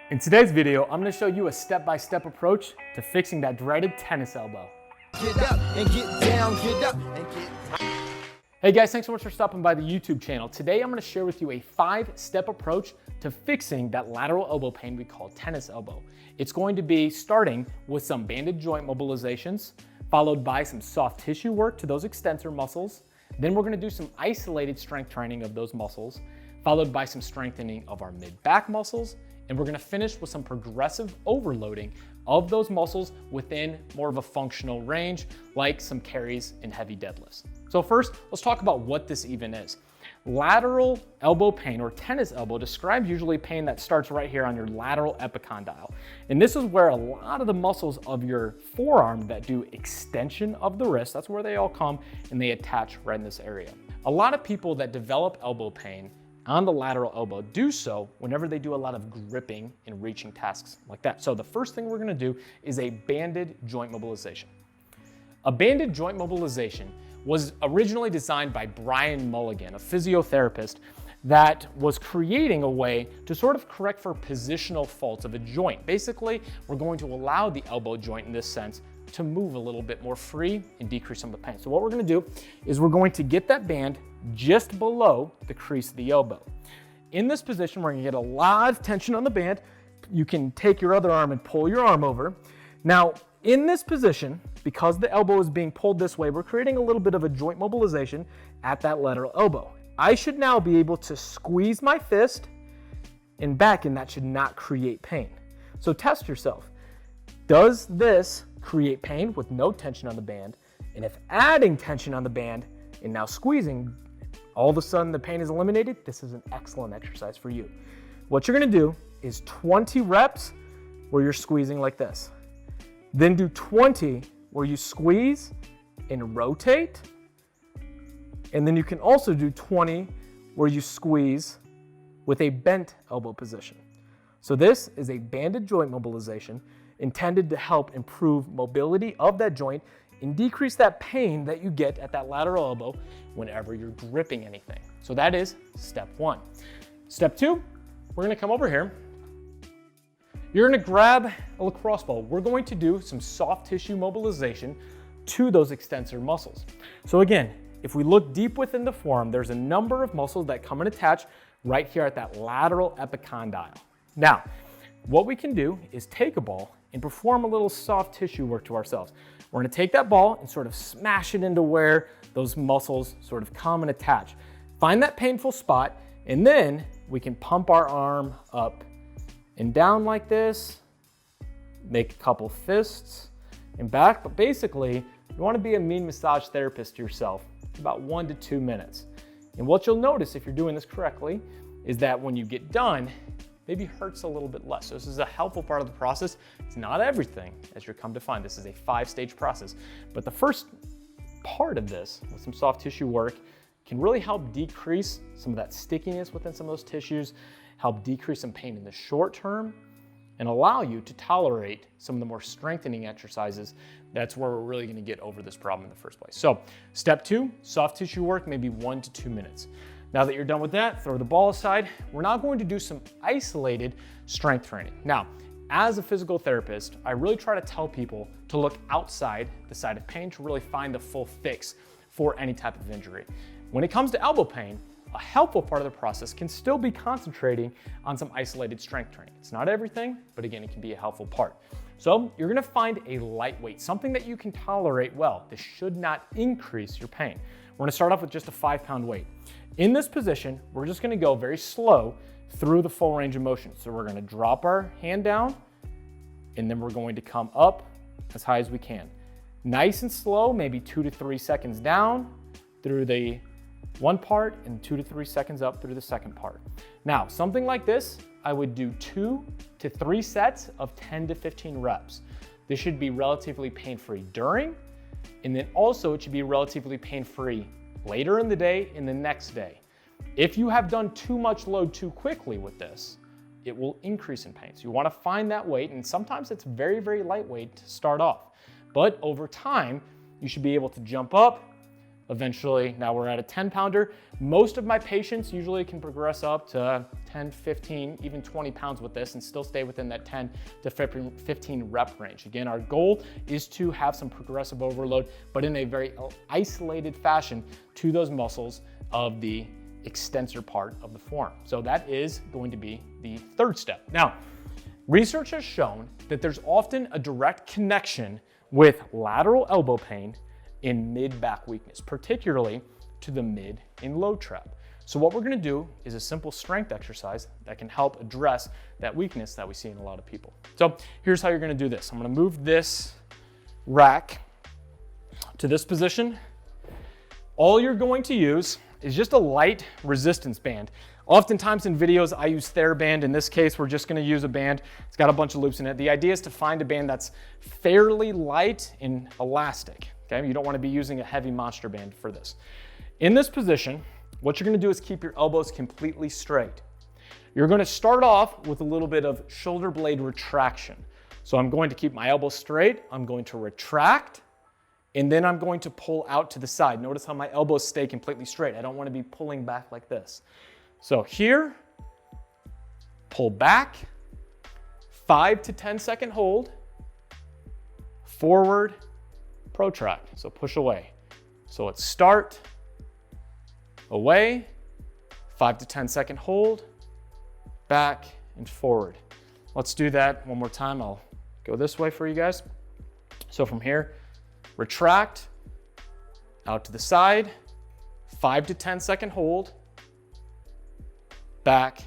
In today's video, I'm going to show you a step-by-step approach to fixing that dreaded tennis elbow. Get up and get down, get up and get down. Hey guys, thanks so much for stopping by the YouTube channel. Today I'm going to share with you a 5-step approach to fixing that lateral elbow pain we call tennis elbow. It's going to be starting with some banded joint mobilizations, followed by some soft tissue work to those extensor muscles. Then we're going to do some isolated strength training of those muscles, followed by some strengthening of our mid-back muscles. And we're going to finish with some progressive overloading of those muscles within more of a functional range, like some carries and heavy deadlifts. So first, let's talk about what this even is. Lateral elbow pain, or tennis elbow, describes usually pain that starts right here on your lateral epicondyle. And this is where a lot of the muscles of your forearm that do extension of the wrist, that's where they all come and they attach right in this area. A lot of people that develop elbow pain on the lateral elbow do so whenever they do a lot of gripping and reaching tasks like that. So the first thing we're gonna do is a banded joint mobilization. A banded joint mobilization was originally designed by Brian Mulligan, a physiotherapist that was creating a way to sort of correct for positional faults of a joint. Basically, we're going to allow the elbow joint in this sense to move a little bit more free and decrease some of the pain. So what we're gonna do is we're going to get that band just below the crease of the elbow. In this position, we're gonna get a lot of tension on the band. You can take your other arm and pull your arm over. Now, in this position, because the elbow is being pulled this way, we're creating a little bit of a joint mobilization at that lateral elbow. I should now be able to squeeze my fist and back, and that should not create pain. So test yourself. Does this create pain with no tension on the band? And if adding tension on the band and now squeezing, all of a sudden the pain is eliminated, this is an excellent exercise for you. What you're gonna do is 20 reps where you're squeezing like this. Then do 20 where you squeeze and rotate. And then you can also do 20 where you squeeze with a bent elbow position. So this is a banded joint mobilization intended to help improve mobility of that joint and decrease that pain that you get at that lateral elbow whenever you're gripping anything. So that is step 1. Step 2, we're gonna come over here. You're gonna grab a lacrosse ball. We're going to do some soft tissue mobilization to those extensor muscles. So again, if we look deep within the forearm, there's a number of muscles that come and attach right here at that lateral epicondyle. Now, what we can do is take a ball and perform a little soft tissue work to ourselves. We're gonna take that ball and sort of smash it into where those muscles sort of come and attach. Find that painful spot, and then we can pump our arm up and down like this, make a couple fists and back, but basically, you wanna be a mean massage therapist to yourself, about 1 to 2 minutes. And what you'll notice if you're doing this correctly is that when you get done, maybe hurts a little bit less. So this is a helpful part of the process. It's not everything, as you'll come to find. This is a 5-stage process. But the first part of this, with some soft tissue work, can really help decrease some of that stickiness within some of those tissues, help decrease some pain in the short term, and allow you to tolerate some of the more strengthening exercises. That's where we're really gonna get over this problem in the first place. So step 2, soft tissue work, maybe 1 to 2 minutes. Now that you're done with that, throw the ball aside. We're now going to do some isolated strength training. Now, as a physical therapist, I really try to tell people to look outside the side of pain to really find the full fix for any type of injury. When it comes to elbow pain, a helpful part of the process can still be concentrating on some isolated strength training. It's not everything, but again, it can be a helpful part. So you're gonna find a lightweight, something that you can tolerate well. This should not increase your pain. We're gonna start off with just a 5-pound weight. In this position, we're just gonna go very slow through the full range of motion. So we're gonna drop our hand down, and then we're going to come up as high as we can. Nice and slow, maybe 2 to 3 seconds down through the one part and 2 to 3 seconds up through the second part. Now, something like this, I would do 2 to 3 sets of 10 to 15 reps. This should be relatively pain-free during, and then also it should be relatively pain-free later in the day and the next day. If you have done too much load too quickly with this, it will increase in pain. So you wanna find that weight, and sometimes it's very, very lightweight to start off. But over time, you should be able to jump up, Eventually, now we're at a 10 pounder. Most of my patients usually can progress up to 10, 15, even 20 pounds with this and still stay within that 10 to 15 rep range. Again, our goal is to have some progressive overload, but in a very isolated fashion to those muscles of the extensor part of the forearm. So that is going to be the third step. Now, research has shown that there's often a direct connection with lateral elbow pain in mid-back weakness, particularly to the mid and low trap. So what we're gonna do is a simple strength exercise that can help address that weakness that we see in a lot of people. So here's how you're gonna do this. I'm gonna move this rack to this position. All you're going to use is just a light resistance band. Oftentimes in videos, I use TheraBand. In this case, we're just gonna use a band. It's got a bunch of loops in it. The idea is to find a band that's fairly light and elastic. Okay, you don't want to be using a heavy monster band for this. In this position, what you're going to do is keep your elbows completely straight. You're going to start off with a little bit of shoulder blade retraction. So I'm going to keep my elbows straight, I'm going to retract, and then I'm going to pull out to the side. Notice how my elbows stay completely straight. I don't want to be pulling back like this. So here, pull back, 5 to 10 second hold, forward, protract, so push away. So let's start, away, 5 to 10 second hold, back and forward. Let's do that one more time. I'll go this way for you guys. So from here, retract, out to the side, 5 to 10 second hold, back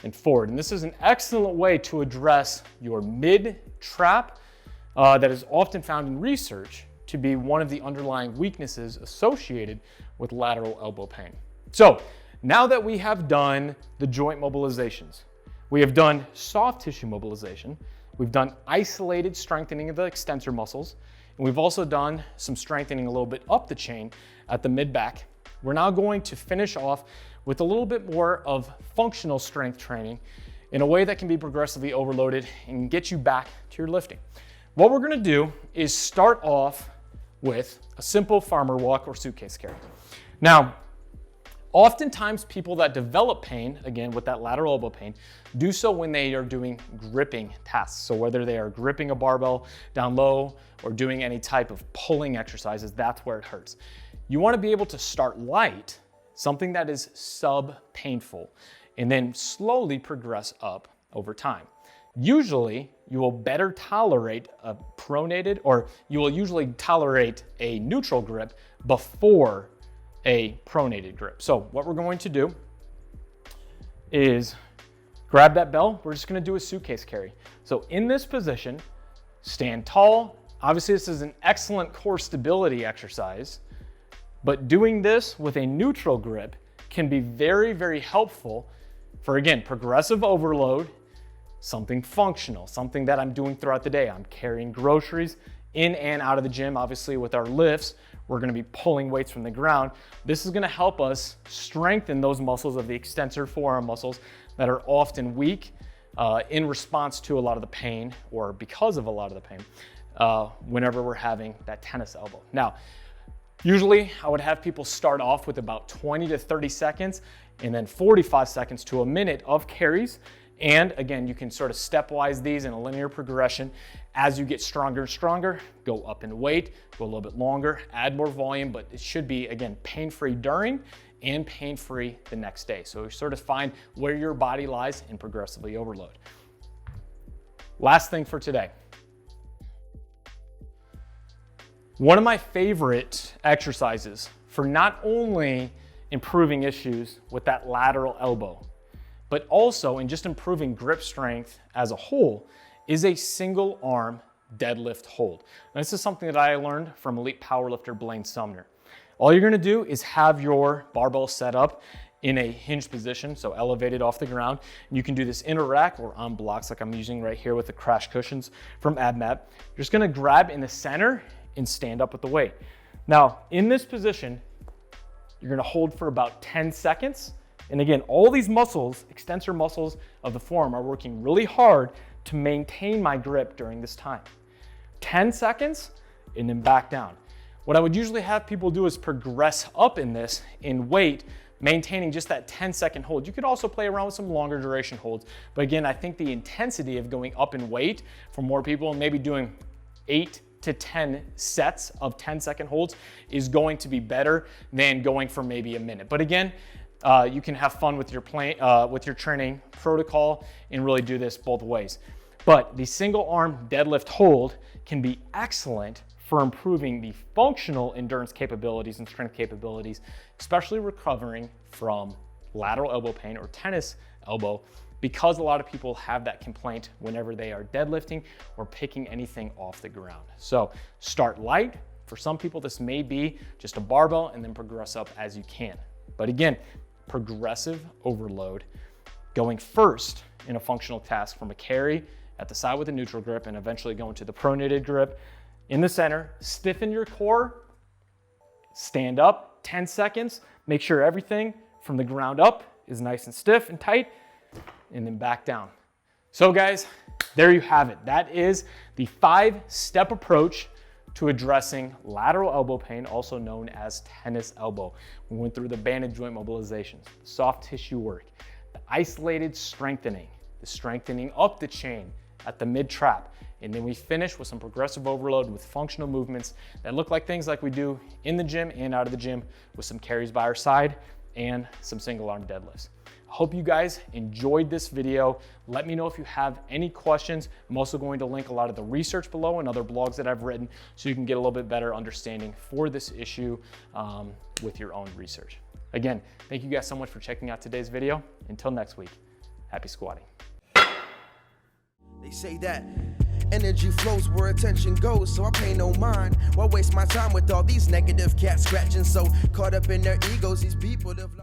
and forward. And this is an excellent way to address your mid trap that is often found in research to be one of the underlying weaknesses associated with lateral elbow pain. So now that we have done the joint mobilizations, we have done soft tissue mobilization, we've done isolated strengthening of the extensor muscles, and we've also done some strengthening a little bit up the chain at the mid-back. We're now going to finish off with a little bit more of functional strength training in a way that can be progressively overloaded and get you back to your lifting. What we're gonna do is start off with a simple farmer walk or suitcase carry. Now, oftentimes people that develop pain, again with that lateral elbow pain, do so when they are doing gripping tasks. So whether they are gripping a barbell down low or doing any type of pulling exercises, that's where it hurts. You want to be able to start light, something that is sub-painful, and then slowly progress up over time. Usually, you will better tolerate a pronated, or you will usually tolerate a neutral grip before a pronated grip. So what we're going to do is grab that bell. We're just going to do a suitcase carry. So in this position, stand tall. Obviously, this is an excellent core stability exercise, but doing this with a neutral grip can be very, very helpful for, again, progressive overload, something functional, something that I'm doing throughout the day. I'm carrying groceries in and out of the gym. Obviously, with our lifts, we're going to be pulling weights from the ground. This is going to help us strengthen those muscles of the extensor forearm muscles that are often weak in response to a lot of the pain, or because of a lot of the pain, whenever we're having that tennis elbow. Now, usually I would have people start off with about 20 to 30 seconds and then 45 seconds to a minute of carries. And again, you can sort of stepwise these in a linear progression. As you get stronger and stronger, go up in weight, go a little bit longer, add more volume, but it should be, again, pain-free during and pain-free the next day. So you sort of find where your body lies in progressively overload. Last thing for today. One of my favorite exercises for not only improving issues with that lateral elbow, but also in just improving grip strength as a whole, is a single arm deadlift hold. And this is something that I learned from elite powerlifter Blaine Sumner. All you're gonna do is have your barbell set up in a hinged position, so elevated off the ground. And you can do this in a rack or on blocks like I'm using right here with the crash cushions from AbMap. You're just gonna grab in the center and stand up with the weight. Now, in this position, you're gonna hold for about 10 seconds. And again, all these muscles, extensor muscles of the forearm, are working really hard to maintain my grip during this time. 10 seconds and then back down. What I would usually have people do is progress up in this in weight, maintaining just that 10-second hold. You could also play around with some longer duration holds, but again, I think the intensity of going up in weight for more people and maybe doing 8 to 10 sets of 10-second holds is going to be better than going for maybe a minute. But again, you can have fun with your training protocol and really do this both ways. But the single arm deadlift hold can be excellent for improving the functional endurance capabilities and strength capabilities, especially recovering from lateral elbow pain or tennis elbow, because a lot of people have that complaint whenever they are deadlifting or picking anything off the ground. So start light. For some people, this may be just a barbell and then progress up as you can. But again, progressive overload, going first in a functional task from a carry at the side with a neutral grip and eventually going to the pronated grip in the center. Stiffen your core, stand up 10 seconds, make sure everything from the ground up is nice and stiff and tight, and then back down. So guys, there you have it. That is the 5-step approach to addressing lateral elbow pain, also known as tennis elbow. We went through the banded joint mobilizations, soft tissue work, the isolated strengthening, the strengthening up the chain at the mid trap, and then we finish with some progressive overload with functional movements that look like things like we do in the gym and out of the gym with some carries by our side and some single arm deadlifts. I hope you guys enjoyed this video. Let me know if you have any questions. I'm also going to link a lot of the research below and other blogs that I've written so you can get a little bit better understanding for this issue with your own research. Again, thank you guys so much for checking out today's video. Until next week, happy squatting. They say that energy flows where attention goes, so I pay no mind. Why waste my time with all these negative cats scratching? So caught up in their egos, these people have lost.